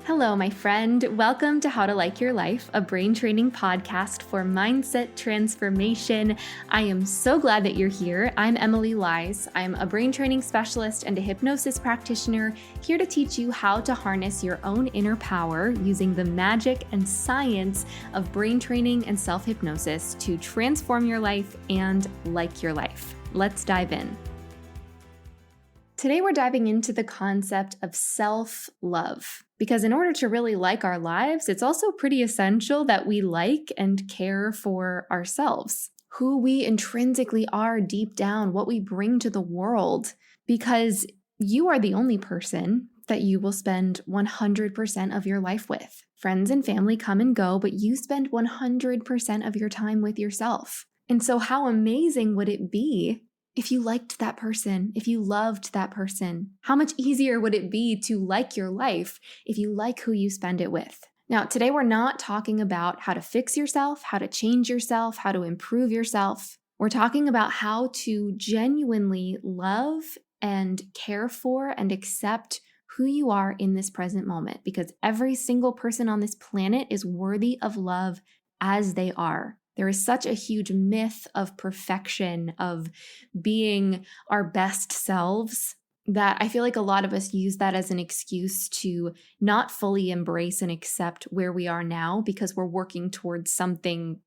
Hello, my friend. Welcome to How to Like Your Life, a brain training podcast for mindset transformation. I am so glad that you're here. I'm Emily Lies. I'm a brain training specialist and a hypnosis practitioner here to teach you how to harness your own inner power using the magic and science of brain training and self-hypnosis to transform your life and like your life. Let's dive in. Today, we're diving into the concept of self-love, because in order to really like our lives, it's also pretty essential that we like and care for ourselves, who we intrinsically are deep down, what we bring to the world, because you are the only person that you will spend 100% of your life with. Friends and family come and go, but you spend 100% of your time with yourself. And so how amazing would it be if you liked that person, if you loved that person? How much easier would it be to like your life if you like who you spend it with? Now, today we're not talking about how to fix yourself, how to change yourself, how to improve yourself. We're talking about how to genuinely love and care for and accept who you are in this present moment, because every single person on this planet is worthy of love as they are. There is such a huge myth of perfection, of being our best selves, that I feel like a lot of us use that as an excuse to not fully embrace and accept where we are now because we're working towards something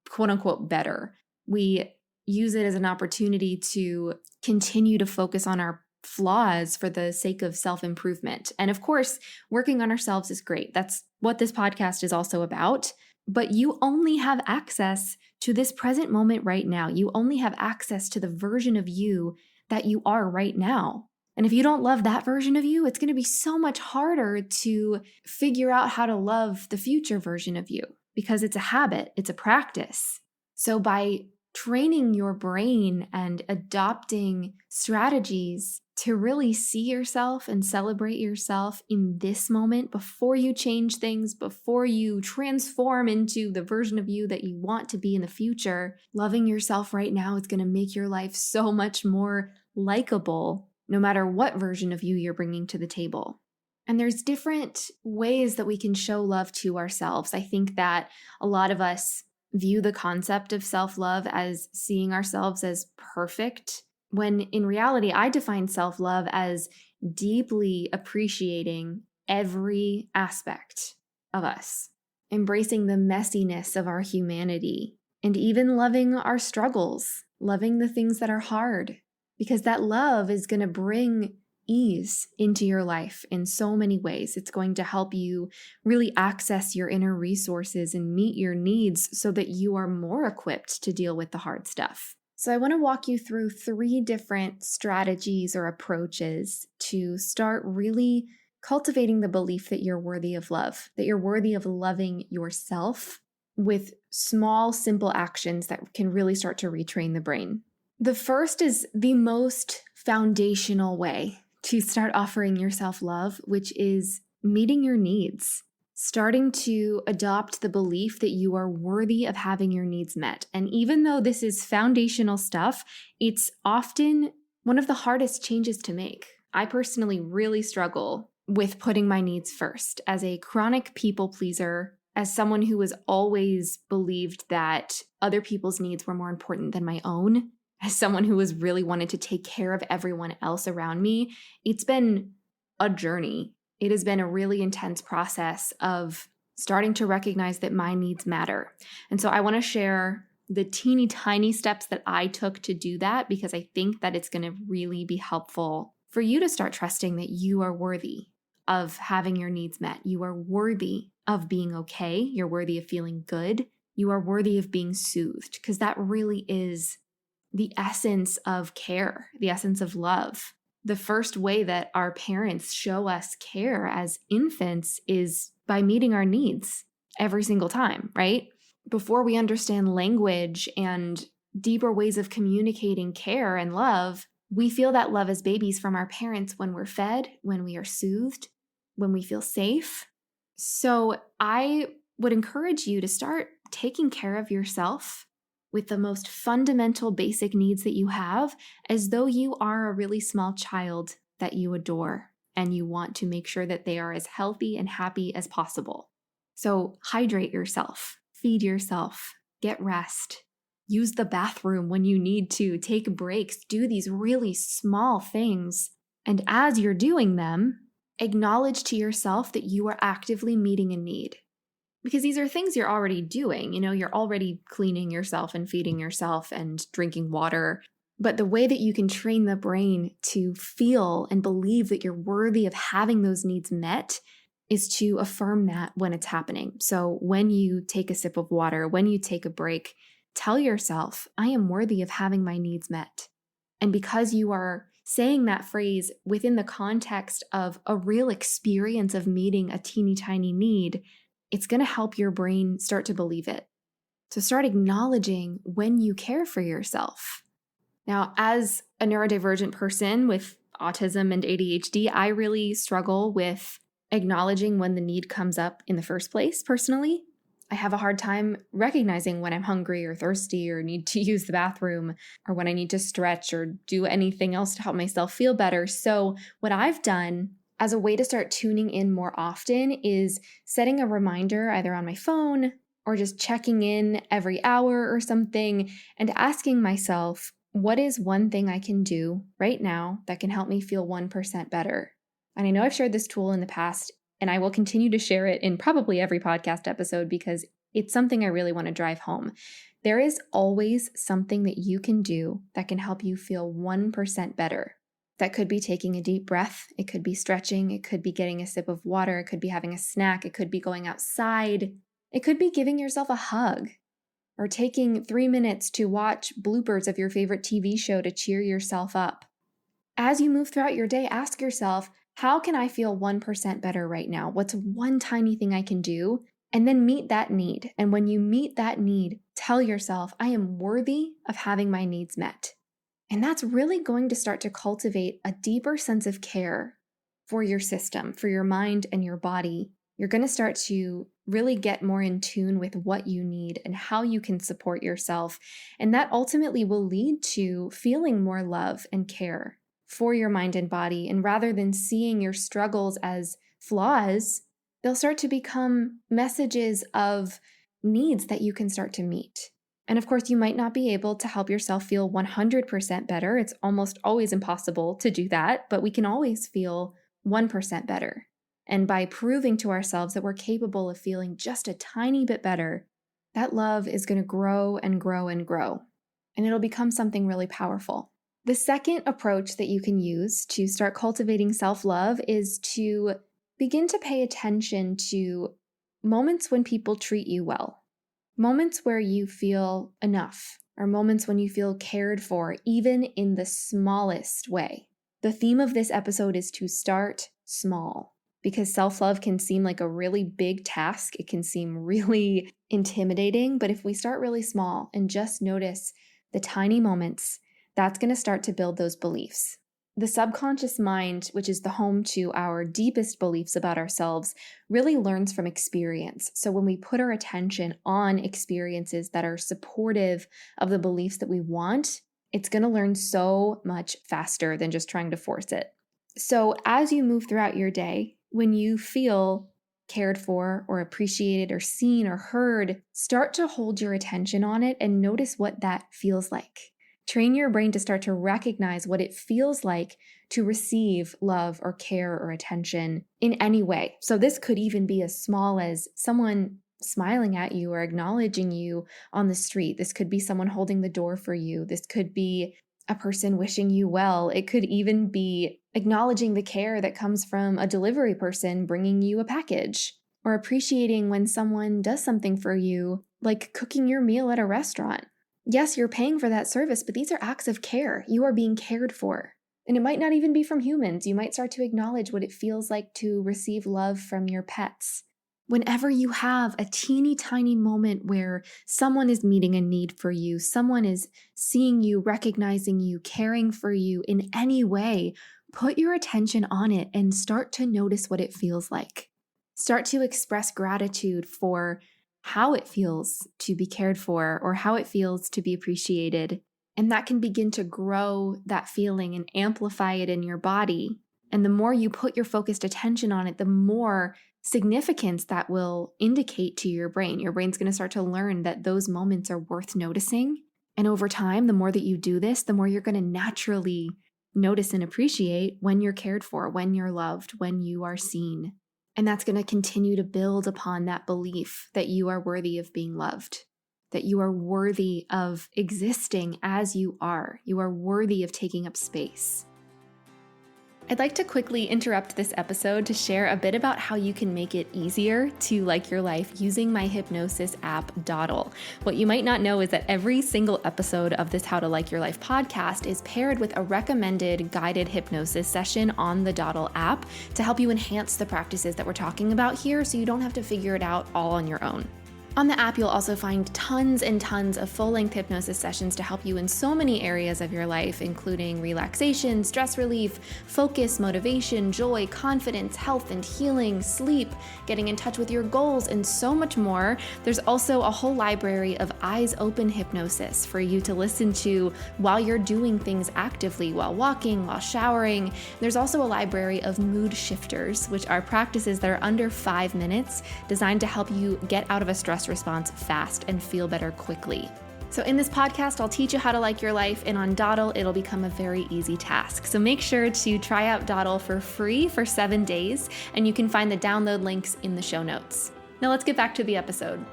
quote unquote better. We use it as an opportunity to continue to focus on our flaws for the sake of self-improvement. And of course, working on ourselves is great. That's what this podcast is also about. But you only have access to this present moment right now. You only have access to the version of you that you are right now. And if you don't love that version of you, it's going to be so much harder to figure out how to love the future version of you, because it's a habit, it's a practice. So by training your brain and adopting strategies to really see yourself and celebrate yourself in this moment before you change things, before you transform into the version of you that you want to be in the future, loving yourself right now is going to make your life so much more likable, no matter what version of you you're bringing to the table. And there's different ways that we can show love to ourselves. I think that a lot of us view the concept of self-love as seeing ourselves as perfect, when in reality, I define self-love as deeply appreciating every aspect of us, embracing the messiness of our humanity, and even loving our struggles, loving the things that are hard, because that love is going to bring ease into your life in so many ways. It's going to help you really access your inner resources and meet your needs so that you are more equipped to deal with the hard stuff. So I want to walk you through 3 different strategies or approaches to start really cultivating the belief that you're worthy of love, that you're worthy of loving yourself with small, simple actions that can really start to retrain the brain. The first is the most foundational way to start offering yourself love, which is meeting your needs, starting to adopt the belief that you are worthy of having your needs met. And even though this is foundational stuff, it's often one of the hardest changes to make. I personally really struggle with putting my needs first. As a chronic people pleaser, as someone who has always believed that other people's needs were more important than my own, as someone who has really wanted to take care of everyone else around me, it's been a journey. It has been a really intense process of starting to recognize that my needs matter. And so I want to share the teeny tiny steps that I took to do that, because I think that it's going to really be helpful for you to start trusting that you are worthy of having your needs met. You are worthy of being okay. You're worthy of feeling good. You are worthy of being soothed, because that really is the essence of care, the essence of love. The first way that our parents show us care as infants is by meeting our needs every single time, right? Before we understand language and deeper ways of communicating care and love, we feel that love as babies from our parents when we're fed, when we are soothed, when we feel safe. So I would encourage you to start taking care of yourself with the most fundamental basic needs that you have, as though you are a really small child that you adore. and you want to make sure that they are as healthy and happy as possible. So hydrate yourself, feed yourself, get rest, use the bathroom when you need to, take breaks, do these really small things. And as you're doing them, acknowledge to yourself that you are actively meeting a need. Because these are things you're already doing. You're already cleaning yourself and feeding yourself and drinking water. But the way that you can train the brain to feel and believe that you're worthy of having those needs met is to affirm that when it's happening. So when you take a sip of water, when you take a break, tell yourself, I am worthy of having my needs met. And because you are saying that phrase within the context of a real experience of meeting a teeny tiny need, it's going to help your brain start to believe it. So start acknowledging when you care for yourself. Now, as a neurodivergent person with autism and ADHD, I really struggle with acknowledging when the need comes up in the first place, personally. I have a hard time recognizing when I'm hungry or thirsty or need to use the bathroom or when I need to stretch or do anything else to help myself feel better. So what I've done as a way to start tuning in more often is setting a reminder either on my phone or just checking in every hour or something and asking myself, what is one thing I can do right now that can help me feel 1% better? And I know I've shared this tool in the past, and I will continue to share it in probably every podcast episode because it's something I really want to drive home. There is always something that you can do that can help you feel 1% better. That could be taking a deep breath. It could be stretching. It could be getting a sip of water. It could be having a snack. It could be going outside. It could be giving yourself a hug or taking 3 minutes to watch bloopers of your favorite TV show to cheer yourself up. As you move throughout your day, ask yourself, how can I feel 1% better right now? What's one tiny thing I can do? And then meet that need. And when you meet that need, tell yourself, I am worthy of having my needs met. And that's really going to start to cultivate a deeper sense of care for your system, for your mind and your body. You're going to start to really get more in tune with what you need and how you can support yourself. And that ultimately will lead to feeling more love and care for your mind and body. And rather than seeing your struggles as flaws, they'll start to become messages of needs that you can start to meet. And of course, you might not be able to help yourself feel 100% better. It's almost always impossible to do that, but we can always feel 1% better. And by proving to ourselves that we're capable of feeling just a tiny bit better, that love is going to grow and grow and grow. And it'll become something really powerful. The second approach that you can use to start cultivating self-love is to begin to pay attention to moments when people treat you well. Moments where you feel enough, or moments when you feel cared for, even in the smallest way. The theme of this episode is to start small, because self-love can seem like a really big task. It can seem really intimidating, but if we start really small and just notice the tiny moments, that's going to start to build those beliefs. The subconscious mind, which is the home to our deepest beliefs about ourselves, really learns from experience. So when we put our attention on experiences that are supportive of the beliefs that we want, it's going to learn so much faster than just trying to force it. So as you move throughout your day, when you feel cared for or appreciated or seen or heard, start to hold your attention on it and notice what that feels like. Train your brain to start to recognize what it feels like to receive love or care or attention in any way. So this could even be as small as someone smiling at you or acknowledging you on the street. This could be someone holding the door for you. This could be a person wishing you well. It could even be acknowledging the care that comes from a delivery person bringing you a package, or appreciating when someone does something for you, like cooking your meal at a restaurant. Yes, you're paying for that service, but these are acts of care. You are being cared for. And it might not even be from humans. You might start to acknowledge what it feels like to receive love from your pets. Whenever you have a teeny tiny moment where someone is meeting a need for you, someone is seeing you, recognizing you, caring for you in any way, put your attention on it and start to notice what it feels like. Start to express gratitude for how it feels to be cared for or how it feels to be appreciated. And that can begin to grow that feeling and amplify it in your body. And the more you put your focused attention on it, the more significance that will indicate to your brain. Your brain's going to start to learn that those moments are worth noticing. And over time, the more that you do this, the more you're going to naturally notice and appreciate when you're cared for, when you're loved, when you are seen. And that's going to continue to build upon that belief that you are worthy of being loved, that you are worthy of existing as you are. You are worthy of taking up space. I'd like to quickly interrupt this episode to share a bit about how you can make it easier to like your life using my hypnosis app, Dawdle. What you might not know is that every single episode of this How to Like Your Life podcast is paired with a recommended guided hypnosis session on the Dawdle app to help you enhance the practices that we're talking about here so you don't have to figure it out all on your own. On the app, you'll also find tons and tons of full-length hypnosis sessions to help you in so many areas of your life, including relaxation, stress relief, focus, motivation, joy, confidence, health and healing, sleep, getting in touch with your goals, and so much more. There's also a whole library of eyes open hypnosis for you to listen to while you're doing things actively, while walking, while showering. There's also a library of mood shifters, which are practices that are under 5 minutes, designed to help you get out of a stress response fast and feel better quickly. So in this podcast, I'll teach you how to like your life, and on Dawdle, it'll become a very easy task. So make sure to try out Dawdle for free for 7 days, and you can find the download links in the show notes. Now let's get back to the episode.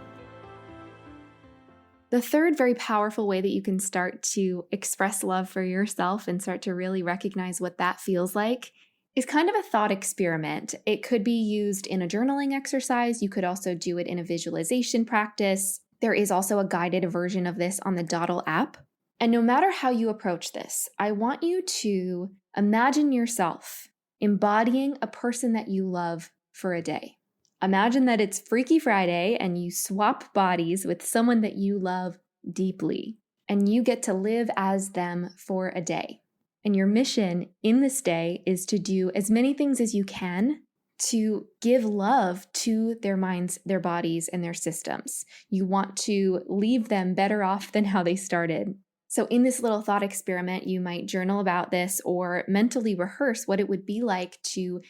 The third very powerful way that you can start to express love for yourself and start to really recognize what that feels like is kind of a thought experiment. It could be used in a journaling exercise. You could also do it in a visualization practice. There is also a guided version of this on the Dawdle app. And no matter how you approach this, I want you to imagine yourself embodying a person that you love for a day. Imagine that it's Freaky Friday and you swap bodies with someone that you love deeply, and you get to live as them for a day. And your mission in this day is to do as many things as you can to give love to their minds, their bodies, and their systems. You want to leave them better off than how they started. So in this little thought experiment, you might journal about this or mentally rehearse what it would be like to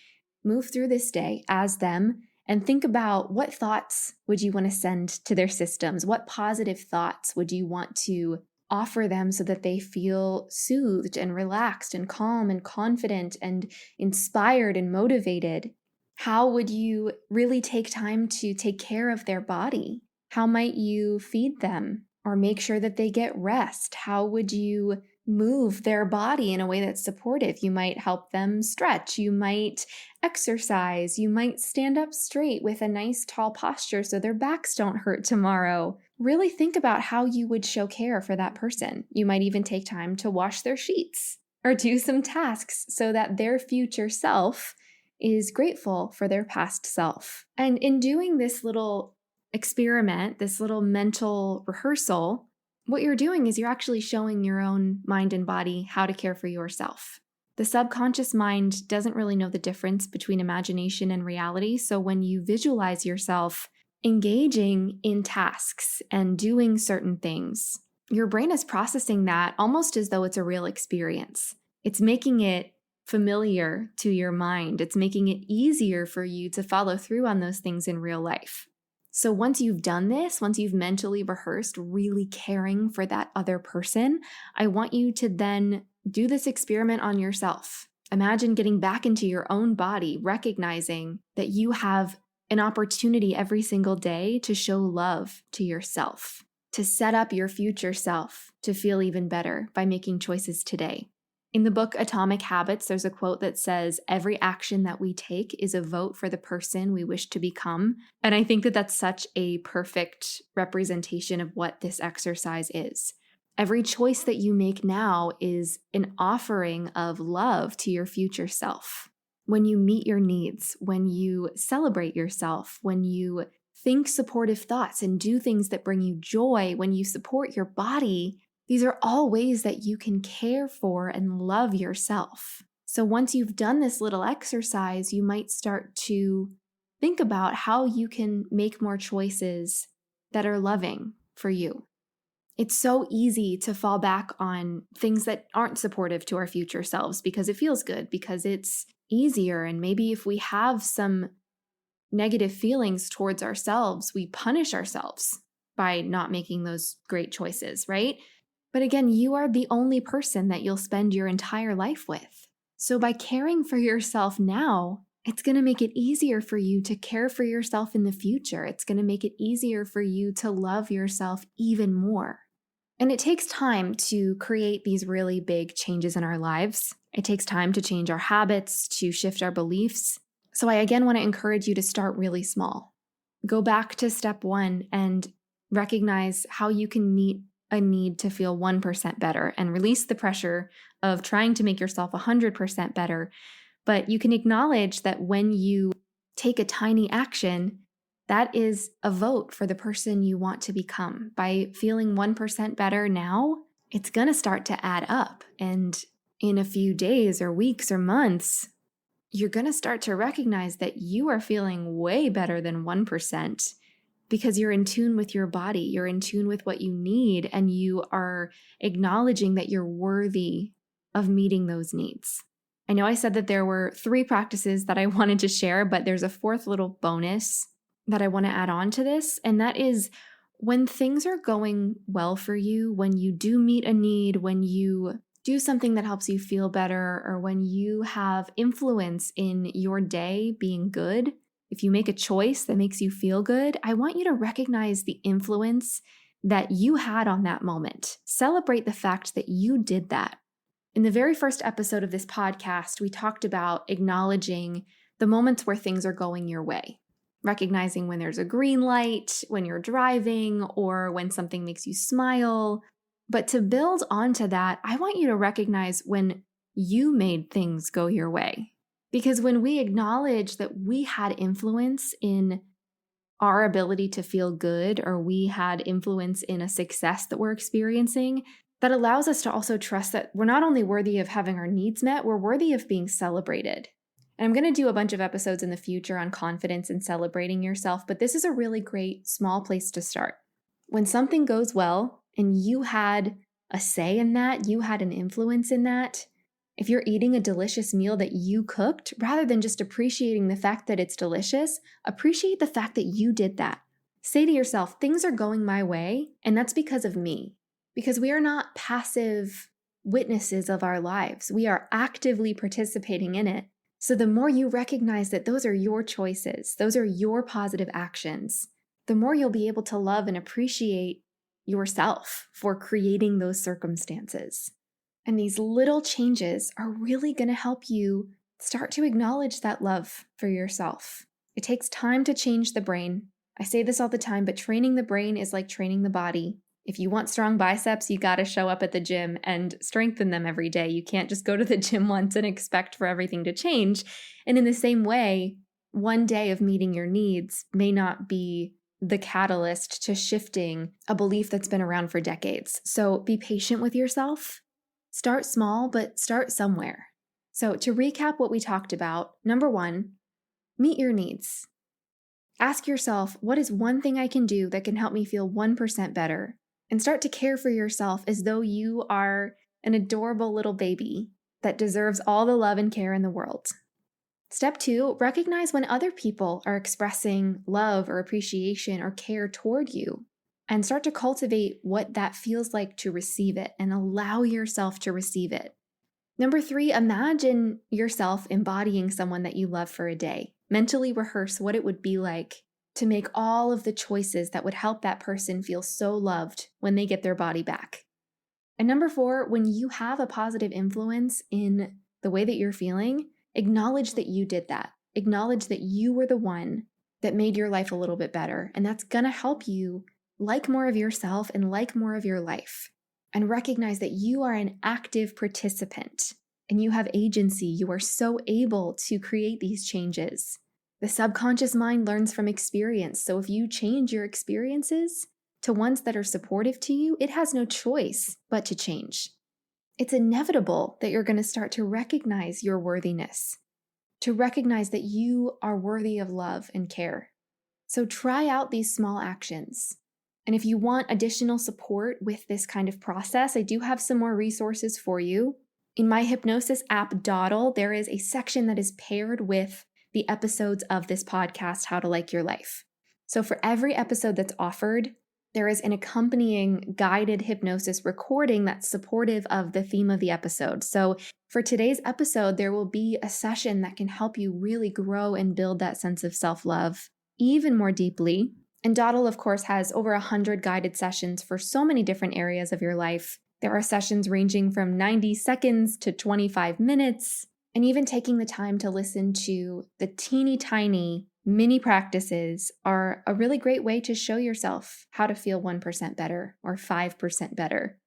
move through this day as them and think about what thoughts would you want to send to their systems? What positive thoughts would you want to offer them so that they feel soothed and relaxed and calm and confident and inspired and motivated? How would you really take time to take care of their body? How might you feed them or make sure that they get rest? How would you move their body in a way that's supportive? You might help them stretch. You might exercise. You might stand up straight with a nice tall posture so their backs don't hurt tomorrow. Really think about how you would show care for that person. You might even take time to wash their sheets or do some tasks so that their future self is grateful for their past self. And in doing this little experiment, this little mental rehearsal, what you're doing is you're actually showing your own mind and body how to care for yourself. The subconscious mind doesn't really know the difference between imagination and reality. So when you visualize yourself engaging in tasks and doing certain things, your brain is processing that almost as though it's a real experience. It's making it familiar to your mind. It's making it easier for you to follow through on those things in real life. So once you've done this, once you've mentally rehearsed really caring for that other person, I want you to then do this experiment on yourself. Imagine getting back into your own body, recognizing that you have an opportunity every single day to show love to yourself, to set up your future self to feel even better by making choices today. In the book Atomic Habits, there's a quote that says, "Every action that we take is a vote for the person we wish to become." And I think that that's such a perfect representation of what this exercise is. Every choice that you make now is an offering of love to your future self. When you meet your needs, when you celebrate yourself, when you think supportive thoughts and do things that bring you joy, when you support your body, these are all ways that you can care for and love yourself. So once you've done this little exercise, you might start to think about how you can make more choices that are loving for you. It's so easy to fall back on things that aren't supportive to our future selves because it feels good, because it's easier. And maybe if we have some negative feelings towards ourselves, we punish ourselves by not making those great choices, right? But again, you are the only person that you'll spend your entire life with. So by caring for yourself now, it's going to make it easier for you to care for yourself in the future. It's going to make it easier for you to love yourself even more. And it takes time to create these really big changes in our lives. It takes time to change our habits, to shift our beliefs. So I again want to encourage you to start really small. Go back to step one and recognize how you can meet a need to feel 1% better and release the pressure of trying to make yourself 100% better. But you can acknowledge that when you take a tiny action, that is a vote for the person you want to become. By feeling 1% better now, it's going to start to add up. And in a few days or weeks or months, you're going to start to recognize that you are feeling way better than 1% because you're in tune with your body, you're in tune with what you need, and you are acknowledging that you're worthy of meeting those needs. I know I said that there were 3 practices that I wanted to share, but there's a 4th little bonus that I want to add on to this, and that is when things are going well for you, when you do meet a need, when you do something that helps you feel better, or when you have influence in your day being good, if you make a choice that makes you feel good, I want you to recognize the influence that you had on that moment. Celebrate the fact that you did that. In the very first episode of this podcast, we talked about acknowledging the moments where things are going your way. Recognizing when there's a green light, when you're driving, or when something makes you smile. But to build onto that, I want you to recognize when you made things go your way. Because when we acknowledge that we had influence in our ability to feel good, or we had influence in a success that we're experiencing, that allows us to also trust that we're not only worthy of having our needs met, we're worthy of being celebrated. And I'm going to do a bunch of episodes in the future on confidence and celebrating yourself, but this is a really great small place to start. When something goes well and you had a say in that, you had an influence in that, if you're eating a delicious meal that you cooked, rather than just appreciating the fact that it's delicious, appreciate the fact that you did that. Say to yourself, things are going my way, and that's because of me. Because we are not passive witnesses of our lives. We are actively participating in it. So the more you recognize that those are your choices, those are your positive actions, the more you'll be able to love and appreciate yourself for creating those circumstances. And these little changes are really going to help you start to acknowledge that love for yourself. It takes time to change the brain. I say this all the time, but training the brain is like training the body. If you want strong biceps, you got to show up at the gym and strengthen them every day. You can't just go to the gym once and expect for everything to change. And in the same way, one day of meeting your needs may not be the catalyst to shifting a belief that's been around for decades. So be patient with yourself. Start small, but start somewhere. So to recap what we talked about, number 1, meet your needs. Ask yourself, what is one thing I can do that can help me feel 1% better? And start to care for yourself as though you are an adorable little baby that deserves all the love and care in the world. Step 2, recognize when other people are expressing love or appreciation or care toward you, and start to cultivate what that feels like to receive it and allow yourself to receive it. Number 3, imagine yourself embodying someone that you love for a day. Mentally rehearse what it would be like to make all of the choices that would help that person feel so loved when they get their body back. And number 4, when you have a positive influence in the way that you're feeling, acknowledge that you did that. Acknowledge that you were the one that made your life a little bit better. And that's going to help you like more of yourself and like more of your life. And recognize that you are an active participant and you have agency. You are so able to create these changes. The subconscious mind learns from experience. So if you change your experiences to ones that are supportive to you, it has no choice but to change. It's inevitable that you're going to start to recognize your worthiness, to recognize that you are worthy of love and care. So try out these small actions. And if you want additional support with this kind of process, I do have some more resources for you. In my hypnosis app, Dawdle, there is a section that is paired with the episodes of this podcast, How to Like Your Life. So for every episode that's offered, there is an accompanying guided hypnosis recording that's supportive of the theme of the episode. So for today's episode, there will be a session that can help you really grow and build that sense of self-love even more deeply. And Dawdle, of course, has over 100 guided sessions for so many different areas of your life. There are sessions ranging from 90 seconds to 25 minutes, and even taking the time to listen to the teeny tiny mini practices are a really great way to show yourself how to feel 1% better or 5% better.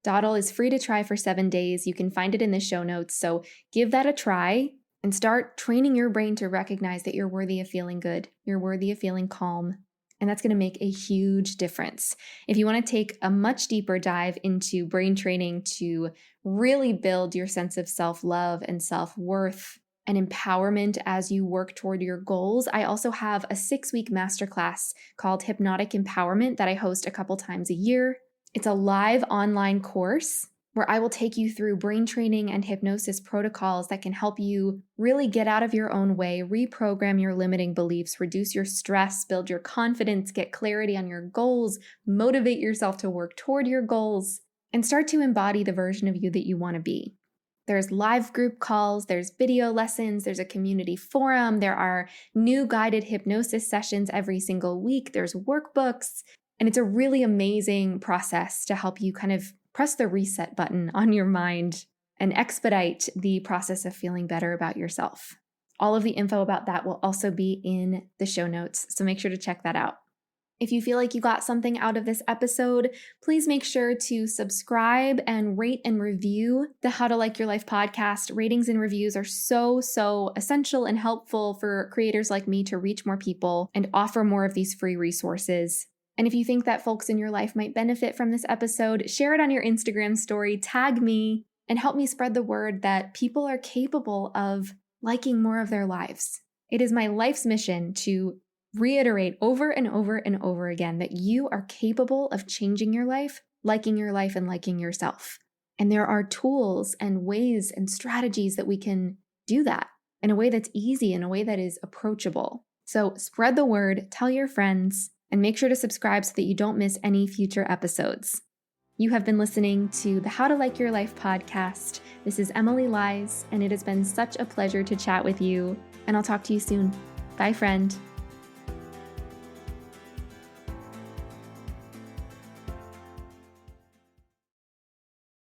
Dawdle is free to try for 7 days. You can find it in the show notes, so give that a try and start training your brain to recognize that you're worthy of feeling good, you're worthy of feeling calm. And that's going to make a huge difference. If you want to take a much deeper dive into brain training to really build your sense of self-love and self-worth and empowerment as you work toward your goals, I also have a 6-week masterclass called Hypnotic Empowerment that I host a couple times a year. It's a live online course where I will take you through brain training and hypnosis protocols that can help you really get out of your own way, reprogram your limiting beliefs, reduce your stress, build your confidence, get clarity on your goals, motivate yourself to work toward your goals, and start to embody the version of you that you want to be. There's live group calls, there's video lessons, there's a community forum, there are new guided hypnosis sessions every single week, there's workbooks, and it's a really amazing process to help you kind of press the reset button on your mind and expedite the process of feeling better about yourself. All of the info about that will also be in the show notes, so make sure to check that out. If you feel like you got something out of this episode, please make sure to subscribe and rate and review the How to Like Your Life podcast. Ratings and reviews are so essential and helpful for creators like me to reach more people and offer more of these free resources. And if you think that folks in your life might benefit from this episode, share it on your Instagram story, tag me, and help me spread the word that people are capable of liking more of their lives. It is my life's mission to reiterate over and over and over again that you are capable of changing your life, and liking yourself. And there are tools and ways and strategies that we can do that in a way that's easy, in a way that is approachable. So spread the word, tell your friends, and make sure to subscribe so that you don't miss any future episodes. You have been listening to the How to Like Your Life podcast. This is Emily Lies, and it has been such a pleasure to chat with you, and I'll talk to you soon. Bye, friend.